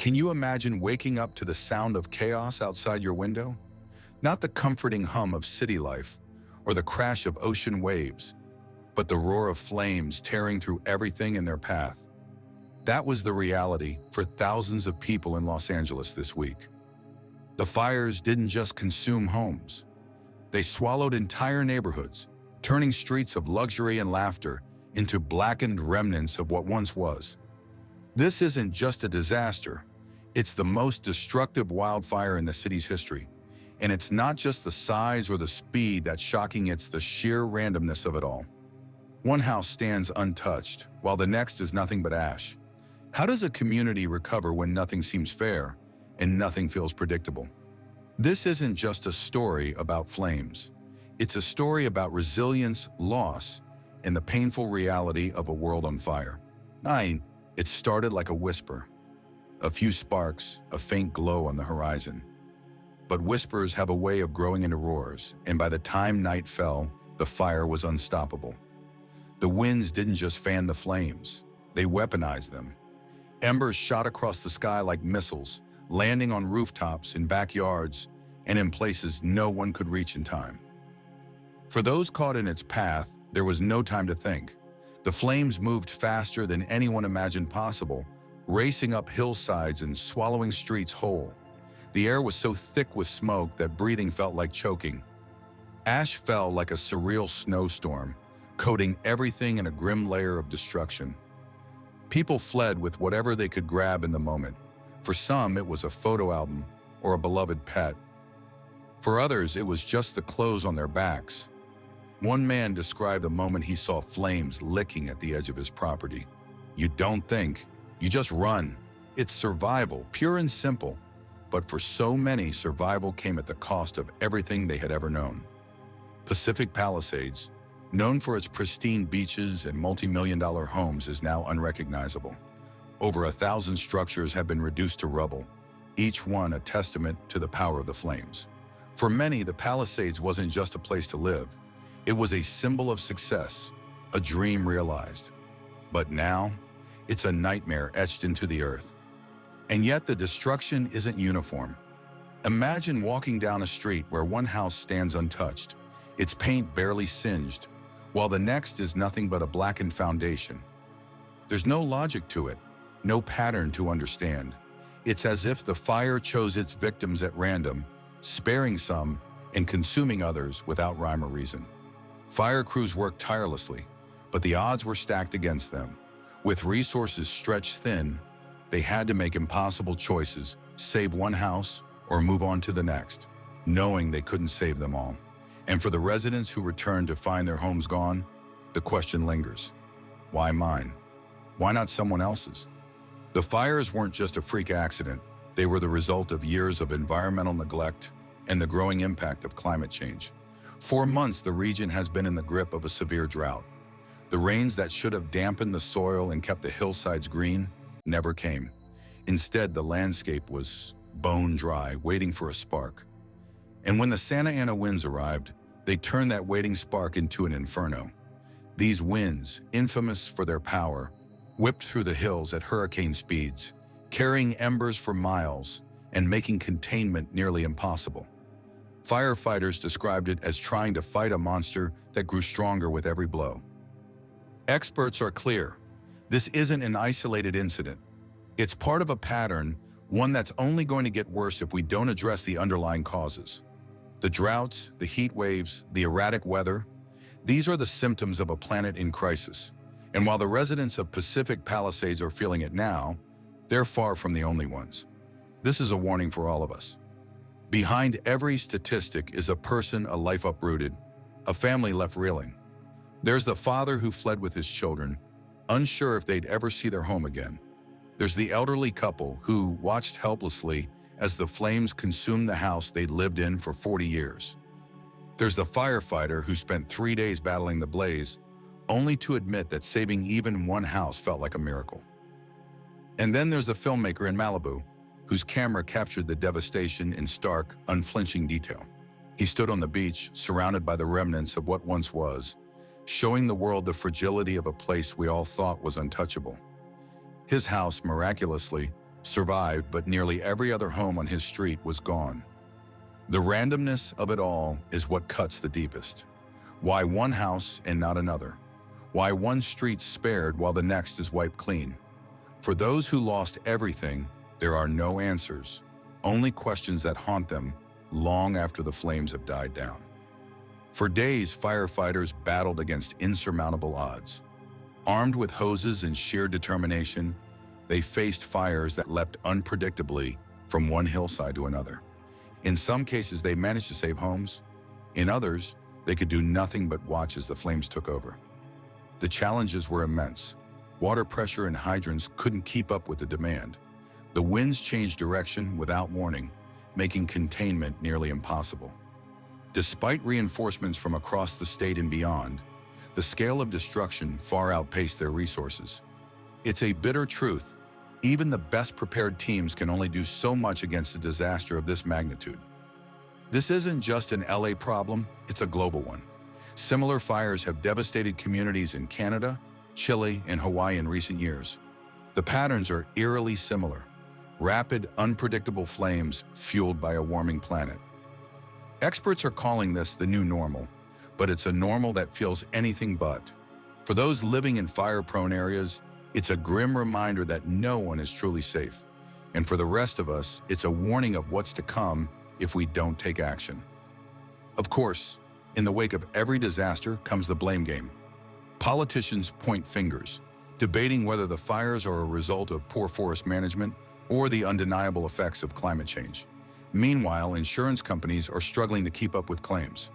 Can you imagine waking up to the sound of chaos outside your window? Not the comforting hum of city life or the crash of ocean waves, but the roar of flames tearing through everything in their path. That was the reality for thousands of people in Los Angeles this week. The fires didn't just consume homes. They swallowed entire neighborhoods, turning streets of luxury and laughter into blackened remnants of what once was. This isn't just a disaster. It's the most destructive wildfire in the city's history. And it's not just the size or the speed that's shocking, it's the sheer randomness of it all. One house stands untouched, while the next is nothing but ash. How does a community recover when nothing seems fair and nothing feels predictable? This isn't just a story about flames. It's a story about resilience, loss, and the painful reality of a world on fire. It started like a whisper. A few sparks, a faint glow on the horizon. But whispers have a way of growing into roars, and by the time night fell, the fire was unstoppable. The winds didn't just fan the flames, they weaponized them. Embers shot across the sky like missiles, landing on rooftops, in backyards, and in places no one could reach in time. For those caught in its path, there was no time to think. The flames moved faster than anyone imagined possible, racing up hillsides and swallowing streets whole. The air was so thick with smoke that breathing felt like choking. Ash fell like a surreal snowstorm, coating everything in a grim layer of destruction. People fled with whatever they could grab in the moment. For some, it was a photo album or a beloved pet. For others, it was just the clothes on their backs. One man described the moment he saw flames licking at the edge of his property. You don't think, you just run. It's survival, pure and simple. But for so many, survival came at the cost of everything they had ever known. Pacific Palisades, known for its pristine beaches and multi-million-dollar homes, is now unrecognizable. Over 1,000 structures have been reduced to rubble, each one a testament to the power of the flames. For many, the Palisades wasn't just a place to live. It was a symbol of success, a dream realized. But now, it's a nightmare etched into the earth. And yet the destruction isn't uniform. Imagine walking down a street where one house stands untouched, its paint barely singed, while the next is nothing but a blackened foundation. There's no logic to it, no pattern to understand. It's as if the fire chose its victims at random, sparing some and consuming others without rhyme or reason. Fire crews worked tirelessly, but the odds were stacked against them. With resources stretched thin, they had to make impossible choices, save one house or move on to the next, knowing they couldn't save them all. And for the residents who returned to find their homes gone, the question lingers. Why mine? Why not someone else's? The fires weren't just a freak accident. They were the result of years of environmental neglect and the growing impact of climate change. For months, the region has been in the grip of a severe drought. The rains that should have dampened the soil and kept the hillsides green never came. Instead, the landscape was bone dry, waiting for a spark. And when the Santa Ana winds arrived, they turned that waiting spark into an inferno. These winds, infamous for their power, whipped through the hills at hurricane speeds, carrying embers for miles and making containment nearly impossible. Firefighters described it as trying to fight a monster that grew stronger with every blow. Experts are clear. This isn't an isolated incident. It's part of a pattern, one that's only going to get worse if we don't address the underlying causes. The droughts, the heat waves, the erratic weather, these are the symptoms of a planet in crisis. And while the residents of Pacific Palisades are feeling it now, they're far from the only ones. This is a warning for all of us. Behind every statistic is a person, a life uprooted, a family left reeling. There's the father who fled with his children, unsure if they'd ever see their home again. There's the elderly couple who watched helplessly as the flames consumed the house they'd lived in for 40 years. There's the firefighter who spent 3 days battling the blaze, only to admit that saving even one house felt like a miracle. And then there's the filmmaker in Malibu, whose camera captured the devastation in stark, unflinching detail. He stood on the beach, surrounded by the remnants of what once was, showing the world the fragility of a place we all thought was untouchable. His house, miraculously, survived, but nearly every other home on his street was gone. The randomness of it all is what cuts the deepest. Why one house and not another? Why one street spared while the next is wiped clean? For those who lost everything, there are no answers, only questions that haunt them long after the flames have died down. For days, firefighters battled against insurmountable odds. Armed with hoses and sheer determination, they faced fires that leapt unpredictably from one hillside to another. In some cases, they managed to save homes. In others, they could do nothing but watch as the flames took over. The challenges were immense. Water pressure and hydrants couldn't keep up with the demand. The winds changed direction without warning, making containment nearly impossible. Despite reinforcements from across the state and beyond, the scale of destruction far outpaced their resources. It's a bitter truth. Even the best prepared teams can only do so much against a disaster of this magnitude. This isn't just an LA problem, it's a global one. Similar fires have devastated communities in Canada, Chile, and Hawaii in recent years. The patterns are eerily similar. Rapid, unpredictable flames fueled by a warming planet. Experts are calling this the new normal, but it's a normal that feels anything but. For those living in fire-prone areas, it's a grim reminder that no one is truly safe. And for the rest of us, it's a warning of what's to come if we don't take action. Of course, in the wake of every disaster comes the blame game. Politicians point fingers, debating whether the fires are a result of poor forest management or the undeniable effects of climate change. Meanwhile, insurance companies are struggling to keep up with claims.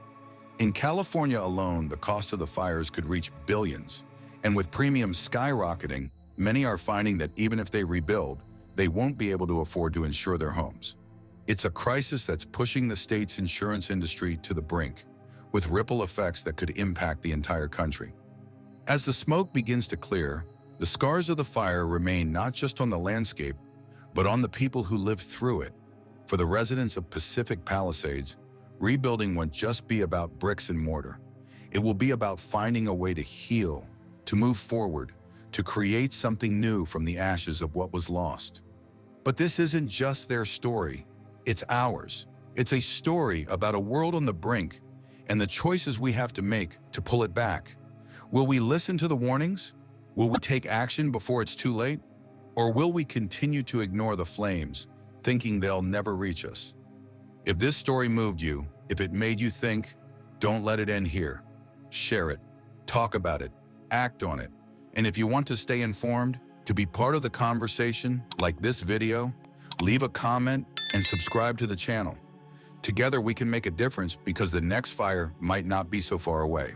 In California alone, the cost of the fires could reach billions, and with premiums skyrocketing, many are finding that even if they rebuild, they won't be able to afford to insure their homes. It's a crisis that's pushing the state's insurance industry to the brink, with ripple effects that could impact the entire country. As the smoke begins to clear, the scars of the fire remain not just on the landscape, but on the people who lived through it. For the residents of Pacific Palisades, rebuilding won't just be about bricks and mortar. It will be about finding a way to heal, to move forward, to create something new from the ashes of what was lost. But this isn't just their story, it's ours. It's a story about a world on the brink and the choices we have to make to pull it back. Will we listen to the warnings? Will we take action before it's too late? Or will we continue to ignore the flames, thinking they'll never reach us? If this story moved you, if it made you think, don't let it end here. Share it, talk about it, act on it. And if you want to stay informed, to be part of the conversation like this video, leave a comment and subscribe to the channel. Together we can make a difference because the next fire might not be so far away.